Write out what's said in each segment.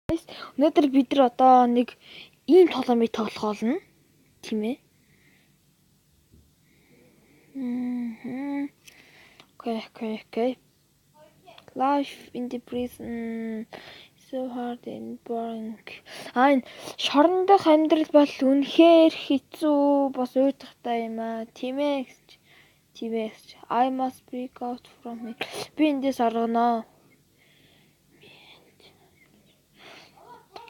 Өнөөдөр бид нар одоо нэг ийм тоглоомыг тоглох болно. Тийм ээ. Okay. Life in the prison so hard and boring. Шорон дох амьдрал бол үнэхээр хэцүү бас уйтгартай юм аа. Тийм ээ. I must break out from it. Би эндээс оргоно.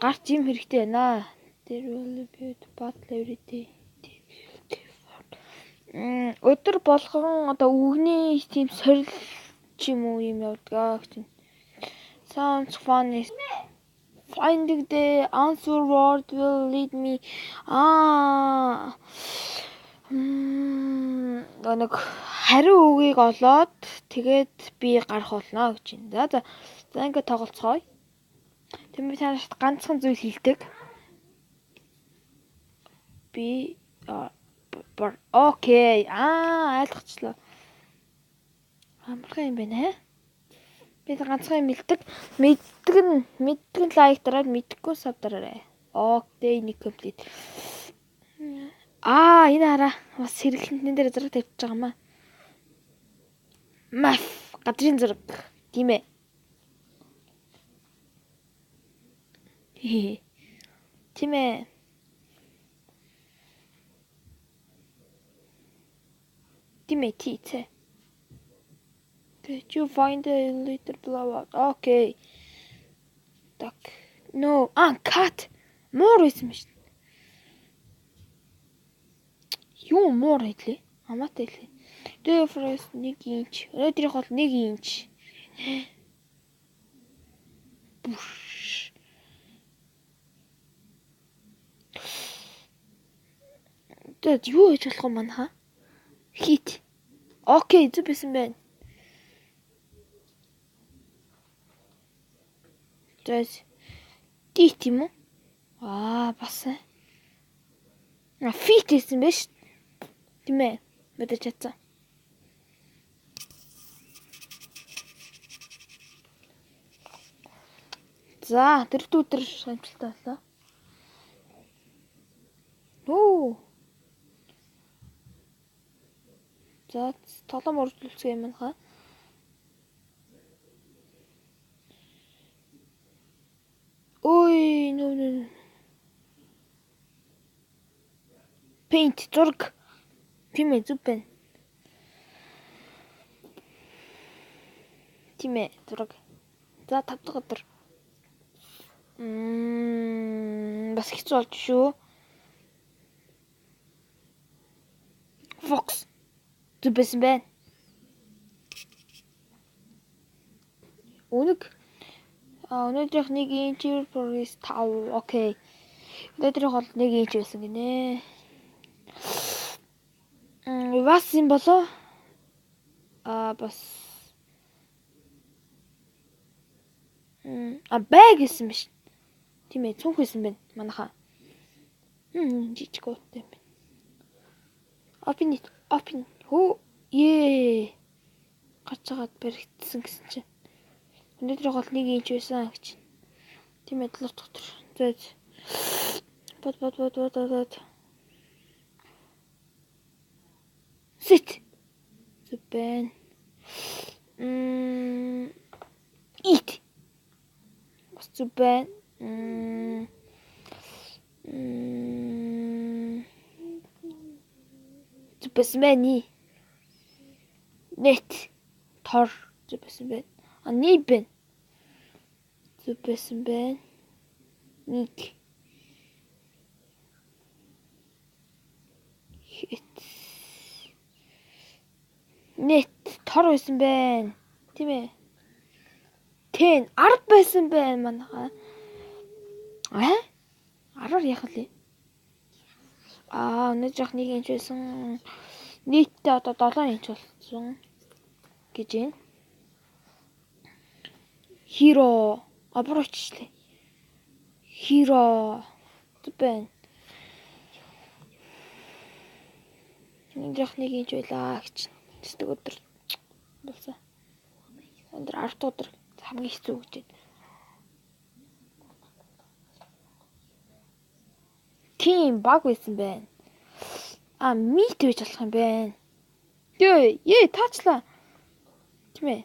Гарч юм хэрэгтэй байна. There will be a battle every day. Өдөр болгон одоо үгний тийм сорил ч юм уу юм явдаг гэж. Sounds funny. Finding the answer word will lead me. Нэг хариу үгийг олоод тэгээд би гарах болно гэж байна. За ингээд тоглолцгоё. Тэм би танаас ганцхан зүйл хэлдэг. Би окей. Ойлгочлоо. Амархан юм байна. Би ганцхан юм хэлдэг. Мэддэг лайк дараад мэдхгүй сав дараарай. Окей, нэг комплит. Энэ хараа. Бас хэрэглэнтэн дээр зураг тавьчих байгаа маа. Маф, гадрын зураг. Тийм ээ. Тийм ээ. Тийцээ. Did you find a little blowout? Okay. Так. No. Cut. Муур байсан биш. Юу муур хэлээ? Амаатай хэлээ. The first 1 инч. Өнөөдрийнх бол 1 инч. Тэд юу хийж болох юм манайха? Хит. Окей, зүг байсан байна. Тэс. Дит юм уу? Бас. Фит гэсэн биш. Тийм ээ. Мэдэж чадсан. За, тэр өдөр амжилттай боллоо. За, тоглоом үргэлжлүүлсэн юм байна. No. Paint зураг. Тийм ээ, зүг байна. Тийм ээ, зураг. За, 5 дахь өдөр. Бас хэцүү болж шүү. Fox. Зүг байсан байна. Өнөөдрийнх 1 инч progress 5. Окей. Өнөөдрийнх бол 1 инч байсан гинэ. Бас юм болоо? Бас. Бай гэсэн биш. Тийм ээ, цүнх байсан байна. Манайхаа. Жижиг уутай юм байна. Open. Гарч хагаад баригдсан гэсэн чинь. Өнөөдрийнх бол 1 инч байсан гэж. Тийм ээ, 7 дахь өдөр. Бод. Sit. Зүбэн. Eat. Бас зүбэн. Зүбэсэн байна. Net. Тор. Зүбэсэн байна. Нибэн. Зүбэсэн байна. Ник. Net тор байсан байна. Тийм ээ. 10 байсан байна манайхаа. 10-аар яах вэ? Өнөөдрийнх 1 инч байсан. Нийтдээ одоо 7 инч болсон гэж байна. Hero обруччлээ. Hero зүбэн. Өнөөдрийнх 1 инч байлаа гэж. Тэсдэг өдөр болсон. Өндөр 10 дахь өдөр хамгийн хэцүү гэж байна. тийм баг байсан байна. Мит байж болох юм байна. Таачлаа. Тийм ээ.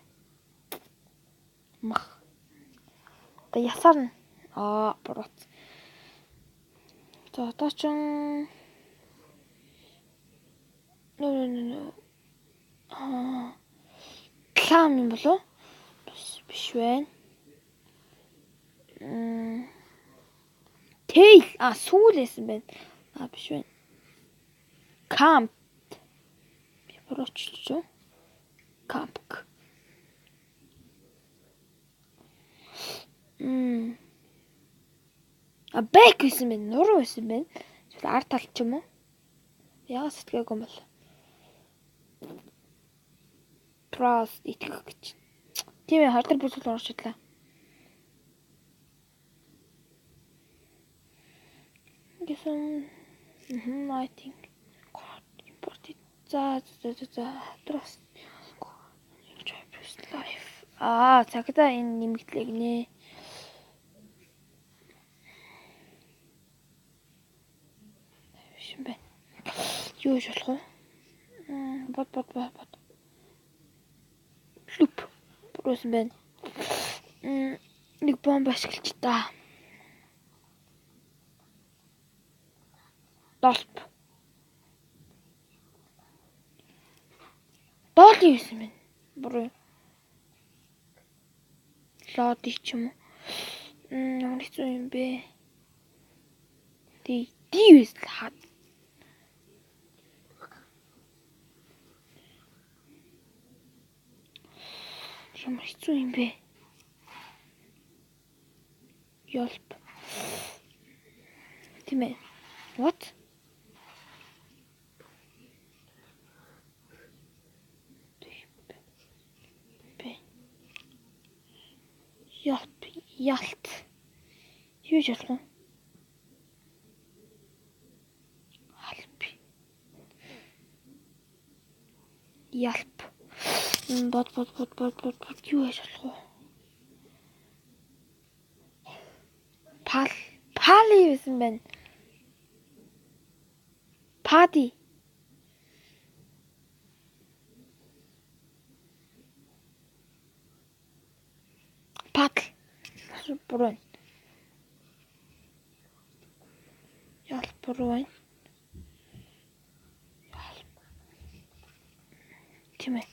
Мах. Одоо ясаар нь. Бурууц. За одоо ч клам юм болов? Биш байна. Тейл. Сүүл байсан байна. Биш байна. Камп. Би буруучлаа. Камп. Бэк байсан байна. Нуруу байсан байна. Ард тал ч юм уу? Яагаад сэтгэгээгүй юм бол? Trust итгэх гэж. Тийм ээ, 2 дахь бүсэл орчихлаа. Гэсэн I think important. За trust. Life. Цагдаа энэ нэмэгдлээ гинэ. Шин байна. Юу ч болох уу? Бод. Лүп. Буруусан байна. Нэг бомб ашиглаж та. Долп. Долли юусэн байна. Буруу. Лоди ч юм уу. Ямар хэцүү юм бэ? Дивс хаад. Ямар хэцүү юм бэ? Ёлп. Тийм ээ. What? Ялт. Юу ч болох уу? Алпи. Ялп. Бод юу яж болох уу? Пали байсан байна. Пади. Падл. Буруу. Ялп буруу. Тийм ээ.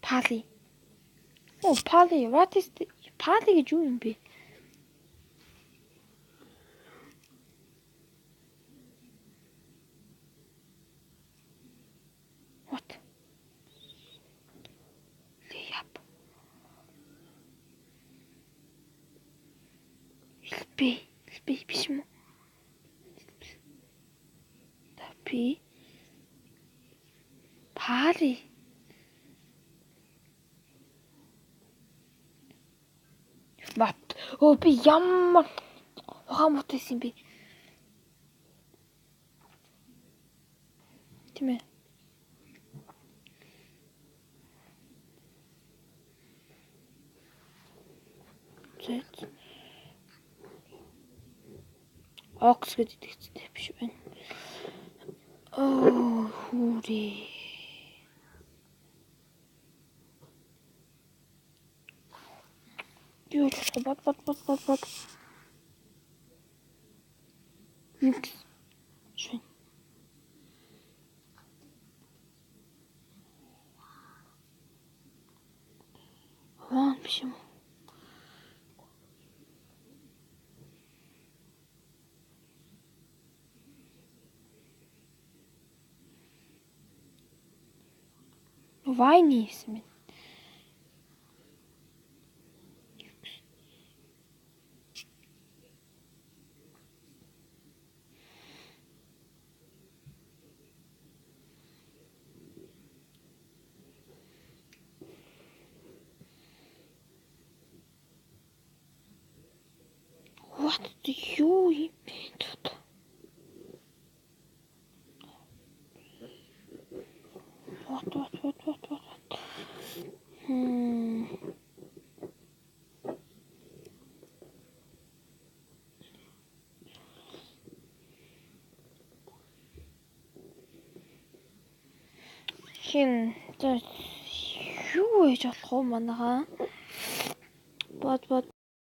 Pali. Pali. What is the Pali гэж юу юм бэ? What? Layup. Илбэ биш юм уу? Пи. Pali. Мат. Би ямар ухаан муутай юм бэ? Тийм ээ. Зэт. Окс гэдэг ихтэй биш байна. Хүрээ. Юу ч бод. Микс. Шин. Биш юм. Вайни юм. What do you mean? What? Хин за юу хийж болох вэ манайхаа? Бод